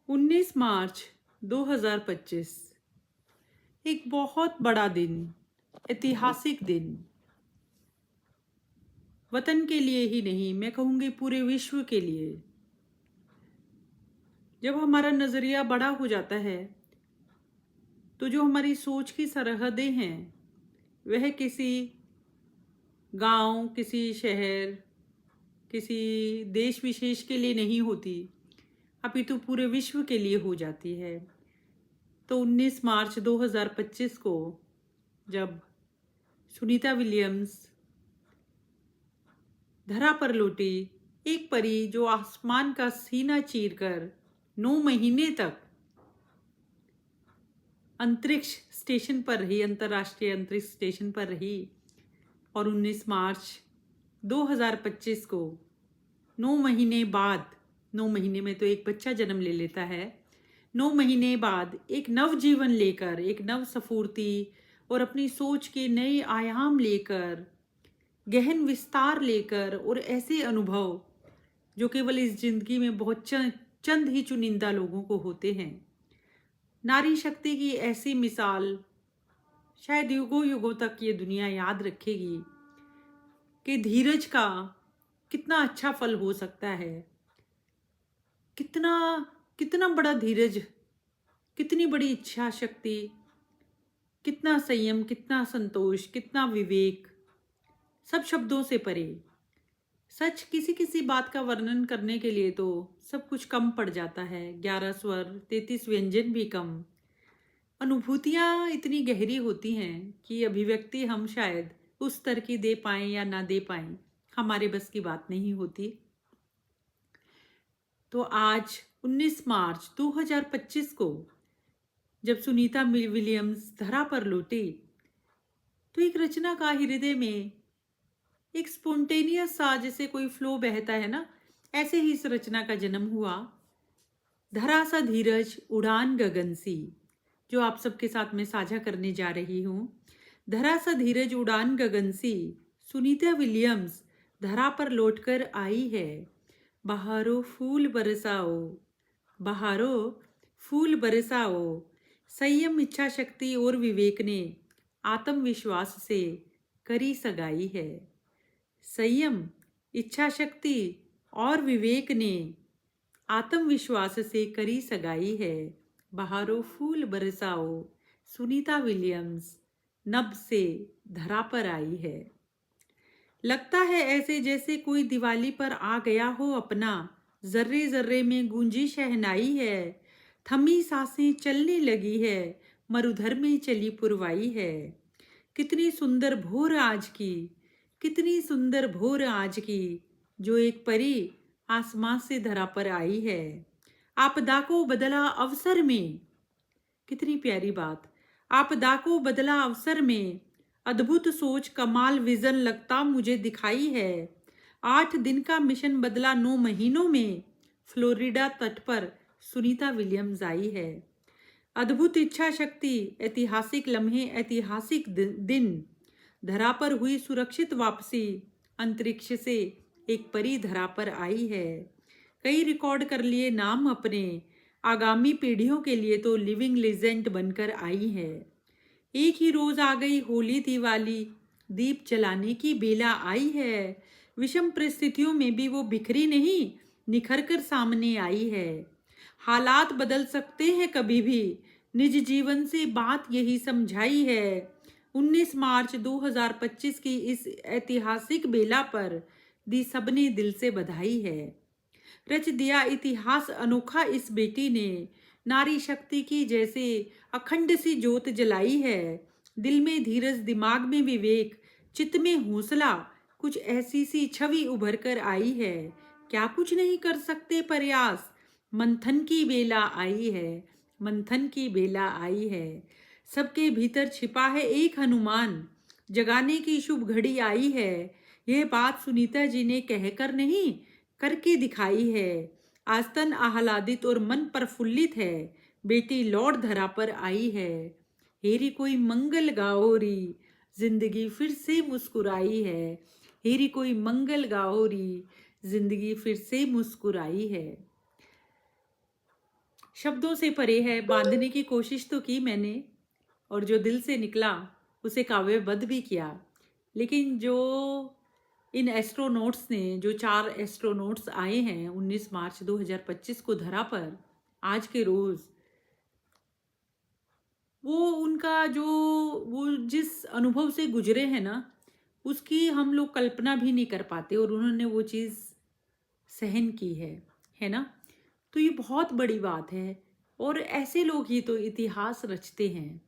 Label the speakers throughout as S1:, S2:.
S1: 19 मार्च 2025 एक बहुत बड़ा दिन, ऐतिहासिक दिन। वतन के लिए ही नहीं, मैं कहूँगी पूरे विश्व के लिए। जब हमारा नज़रिया बड़ा हो जाता है तो जो हमारी सोच की सरहदें हैं वह किसी गांव, किसी शहर, किसी देश विशेष के लिए नहीं होती, अपितु पूरे विश्व के लिए हो जाती है। तो 19 मार्च 2025 को जब सुनीता विलियम्स धरा पर लौटी, एक परी जो आसमान का सीना चीरकर 9 महीने तक अंतरिक्ष स्टेशन पर रही, अंतर्राष्ट्रीय अंतरिक्ष स्टेशन पर रही, और 19 मार्च 2025 को 9 महीने बाद, 9 महीने में तो एक बच्चा जन्म ले लेता है, 9 महीने बाद एक नव जीवन लेकर, एक नव स्फूर्ति और अपनी सोच के नए आयाम लेकर, गहन विस्तार लेकर, और ऐसे अनुभव जो केवल इस जिंदगी में बहुत चंद ही चुनिंदा लोगों को होते हैं। नारी शक्ति की ऐसी मिसाल शायद युगों युगों तक ये दुनिया याद रखेगी कि धीरज का कितना अच्छा फल हो सकता है। कितना कितना बड़ा धीरज, कितनी बड़ी इच्छा शक्ति, कितना संयम, कितना संतोष, कितना विवेक, सब शब्दों से परे। सच, किसी किसी बात का वर्णन करने के लिए तो सब कुछ कम पड़ जाता है। 11 स्वर, 33 व्यंजन भी कम। अनुभूतियाँ इतनी गहरी होती हैं कि अभिव्यक्ति हम शायद उस स्तर की दे पाएं या ना दे पाएं, हमारे बस की बात नहीं होती। तो आज 19 मार्च 2025 को जब सुनीता विलियम्स धरा पर लौटी, तो एक रचना का हृदय में एक स्पोंटेनियस सा, जैसे कोई फ्लो बहता है ना, ऐसे ही इस रचना का जन्म हुआ। धरा सा धीरज उड़ान गगन सी, जो आप सबके साथ में साझा करने जा रही हूँ। धरा सा धीरज उड़ान गगन सी, सुनीता विलियम्स धरा पर लौटकर आई है। बहारो फूल बरसाओ, बहारो फूल बरसाओ। संयम, इच्छा शक्ति और विवेक ने आत्मविश्वास से करी सगाई है। संयम, इच्छा शक्ति और विवेक ने आत्मविश्वास से करी सगाई है। बहारो फूल बरसाओ, सुनीता विलियम्स नभ से धरा पर आई है। लगता है ऐसे जैसे कोई दिवाली पर आ गया हो अपना, जर्रे जर्रे में गूंजी शहनाई है। थमी सांसें चलने लगी है, मरुधर में चली पुरवाई है। कितनी सुंदर भोर आज की, कितनी सुंदर भोर आज की, जो एक परी आसमां से धरा पर आई है। आपदा को बदला अवसर में, कितनी प्यारी बात। आपदा को बदला अवसर में, अद्भुत सोच कमाल विजन लगता मुझे दिखाई है। 8 दिन का मिशन बदला 9 महीनों में, फ्लोरिडा तट पर सुनीता विलियम्स आई है। अद्भुत इच्छा शक्ति, ऐतिहासिक लम्हे, ऐतिहासिक दिन। धरा पर हुई सुरक्षित वापसी, अंतरिक्ष से एक परी धरा पर आई है। कई रिकॉर्ड कर लिए नाम अपने, आगामी पीढ़ियों के लिए तो लिविंग लेजेंड बनकर आई है। एक ही रोज आ गई होली दिवाली, दीप जलाने की बेला आई है। विषम परिस्थितियों में भी वो बिखरी नहीं, निखर कर सामने आई है। हालात बदल सकते हैं कभी भी, निज जीवन से बात यही समझाई है। 19 मार्च 2025 की इस ऐतिहासिक बेला पर दी सबने दिल से बधाई है। रच दिया इतिहास अनोखा इस बेटी ने, नारी शक्ति की जैसे अखंड सी ज्योत जलाई है। दिल में धीरज, दिमाग में विवेक, चित्त में हौसला, कुछ ऐसी सी छवि उभर कर आई है। क्या कुछ नहीं कर सकते प्रयास, मंथन की बेला आई है, मंथन की बेला आई है। सबके भीतर छिपा है एक हनुमान, जगाने की शुभ घड़ी आई है। यह बात सुनीता जी ने कहकर नहीं, करके दिखाई है। आस्तन आह्लादित और मन प्रफुल्लित है, बेटी लौट धरा पर आई है। हेरी कोई मंगल गाओ री, जिंदगी फिर से मुस्कुराई है। हेरी कोई मंगल गाओ री, जिंदगी फिर से मुस्कुराई है। शब्दों से परे है, बांधने की कोशिश तो की मैंने, और जो दिल से निकला उसे काव्यबद्ध भी किया। लेकिन जो इन एस्ट्रोनॉट्स ने, जो 4 एस्ट्रोनॉट्स आए हैं 19 मार्च 2025 को धरा पर, आज के रोज, वो उनका जो, वो जिस अनुभव से गुजरे हैं ना, उसकी हम लोग कल्पना भी नहीं कर पाते, और उन्होंने वो चीज़ सहन की है ना। तो ये बहुत बड़ी बात है, और ऐसे लोग ही तो इतिहास रचते हैं,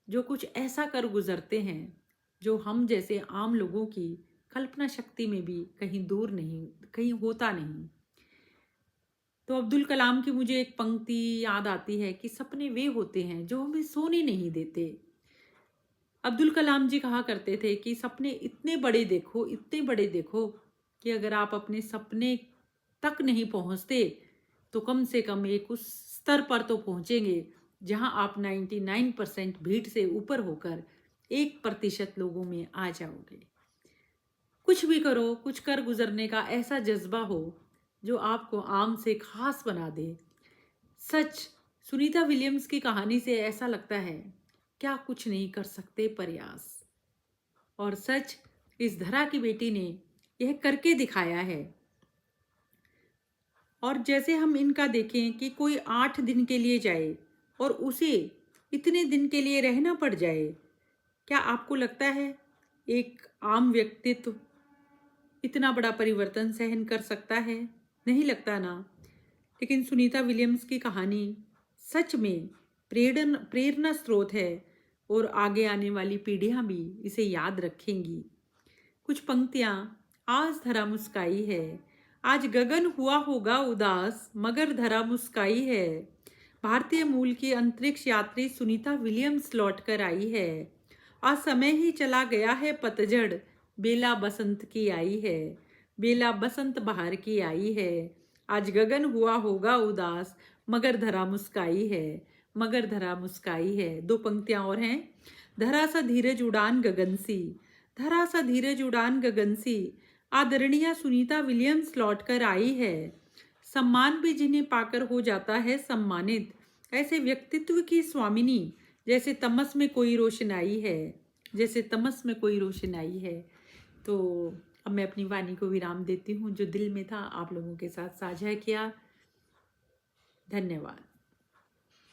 S1: जो कुछ ऐसा कर गुजरते हैं जो हम जैसे आम लोगों की कल्पना शक्ति में भी कहीं दूर नहीं, कहीं होता नहीं। तो अब्दुल कलाम की मुझे एक पंक्ति याद आती है कि सपने वे होते हैं जो हमें सोने नहीं देते। अब्दुल कलाम जी कहा करते थे कि सपने इतने बड़े देखो, इतने बड़े देखो, कि अगर आप अपने सपने तक नहीं पहुंचते तो कम से कम एक उस स्तर पर तो पहुंचेंगे जहां आप 99% भीड़ से ऊपर होकर 1% लोगों में आ जाओगे। कुछ भी करो, कुछ कर गुजरने का ऐसा जज्बा हो जो आपको आम से खास बना दे। सच, सुनीता विलियम्स की कहानी से ऐसा लगता है, क्या कुछ नहीं कर सकते प्रयास। और सच, इस धरा की बेटी ने यह करके दिखाया है। और जैसे हम इनका देखें कि कोई 8 दिन के लिए जाए और उसे इतने दिन के लिए रहना पड़ जाए, क्या आपको लगता है एक आम व्यक्तित्व इतना बड़ा परिवर्तन सहन कर सकता है? नहीं लगता ना। लेकिन सुनीता विलियम्स की कहानी सच में प्रेरणा प्रेरणा स्रोत है, और आगे आने वाली पीढ़ियां भी इसे याद रखेंगी। कुछ पंक्तियां, आज धरा मुस्काई है, आज गगन हुआ होगा उदास, मगर धरा मुस्काई है। भारतीय मूल की अंतरिक्ष यात्री सुनीता विलियम्स लौट कर आई है। आज समय ही चला गया है पतझड़, बेला बसंत की आई है, बेला बसंत बहार की आई है। आज गगन हुआ होगा उदास, मगर धरा मुस्काई है, मगर धरा मुस्काई है। 2 पंक्तियां और हैं। धरा सा धीरज उड़ान गगन सी, धरा सा धीरज उड़ान गगन सी, आदरणीय सुनीता विलियम्स लौट कर आई है। सम्मान भी जिन्हें पाकर हो जाता है सम्मानित, ऐसे व्यक्तित्व की स्वामिनी, जैसे तमस में कोई रोशनाई है, जैसे तमस में कोई रोशनाई है। तो अब मैं अपनी वाणी को विराम देती हूँ। जो दिल में था आप लोगों के साथ साझा किया। धन्यवाद।